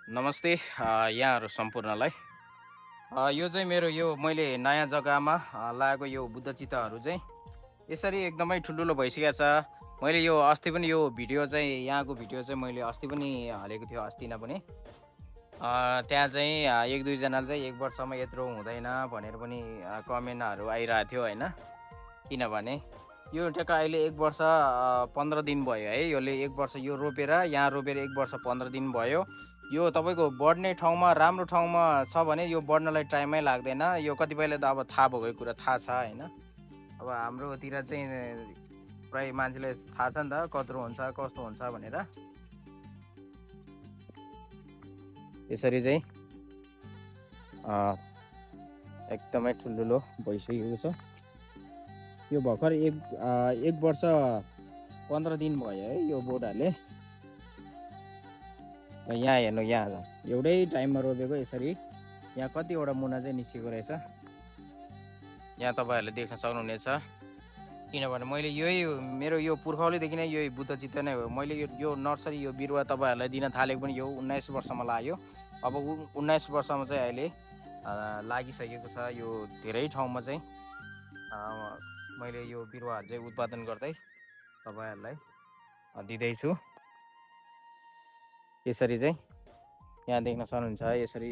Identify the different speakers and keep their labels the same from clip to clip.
Speaker 1: नमस्ते यहाँहरू सम्पूर्णलाई। यो चाहिँ मेरो यो मैले नयाँ जग्गामा लगाएको यो बुद्ध चित्तहरू चाहिँ यसरी एकदमै ठुल्ठुलो भइसकेको छ। मैले यो अस्ति पनि यो भिडियो चाहिँ यहाँको भिडियो चाहिँ मैले अस्ति पनि हालेको थियो, अस्ति न पनि त्यहाँ चाहिँ एक दुईजनाले चाहिँ 1 वर्षमा यत्रो हुँदैन भनेर पनि कमेन्टहरू आइरहेको थियो होइन। किनभने यो ठ्याक्क अहिले 1 वर्ष 15 दिन भयो है। यसले 1 वर्ष यो रोपेर यहाँ रोपेर 1 वर्ष 15 दिन भयो। यो तपाईँको बढ्ने ठाउँमा राम्रो ठाउँमा छ भने यो बढ्नलाई टाइमै लाग्दैन। यो कतिपयले त अब थाहा भएको कुरा थाहा छ होइन। अब हाम्रोतिर चाहिँ प्रायः मान्छेलाई थाहा छ नि त कत्रो हुन्छ कस्तो हुन्छ भनेर। यसरी चाहिँ एकदमै ठुल्ठुलो भइसकेको छ। यो भर्खर एक वर्ष 15 दिन भयो है यो बोटहरूले। यहाँ हेर्नु, यहाँ एउटै टाइममा रोपेको यसरी यहाँ कतिवटा मुना चाहिँ निस्केको रहेछ। यहाँ तपाईँहरूले देख्न सक्नुहुनेछ। किनभने मैले यही मेरो यो पुर्खौलीदेखि नै यही बुद्ध चित्त नै हो। मैले यो नर्सरी यो बिरुवा तपाईँहरूलाई दिन थालेको पनि यो 19 वर्षमा लाग्यो। अब 19 वर्षमा चाहिँ अहिले लागिसकेको छ। यो धेरै ठाउँमा चाहिँ मैले यो बिरुवाहरू चाहिँ उत्पादन गर्दै तपाईँहरूलाई दिँदैछु। यसरी चाहिँ यहाँ देख्न सक्नुहुन्छ, यसरी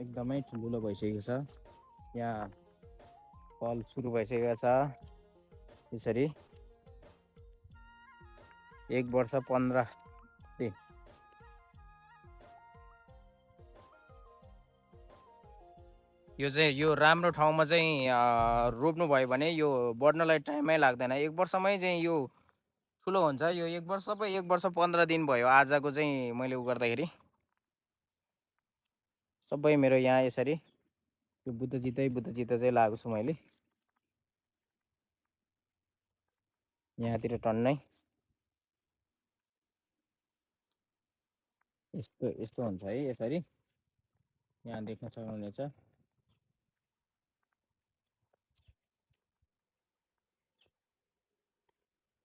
Speaker 1: एकदमै ठुल्ठुलो भइसकेको छ। यहाँ फल सुरु भइसकेको छ। यसरी 1 वर्ष 15 दिन। यो चाहिँ यो राम्रो ठाउँमा चाहिँ रोप्नु भयो भने यो बढ्नलाई टाइमै लाग्दैन। 1 वर्षमै चाहिँ यो ठुलो हुन्छ। यो 1 वर्ष 1 वर्ष 15 दिन भयो आजको चाहिँ मैले उ गर्दाखेरि। सबै मेरो यहाँ यसरी यो बुद्ध चित्त चाहिँ लगाएको छु मैले। यहाँतिर टन्नै यस्तो हुन्छ है। यसरी यहाँ देख्न सक्नुहुनेछ।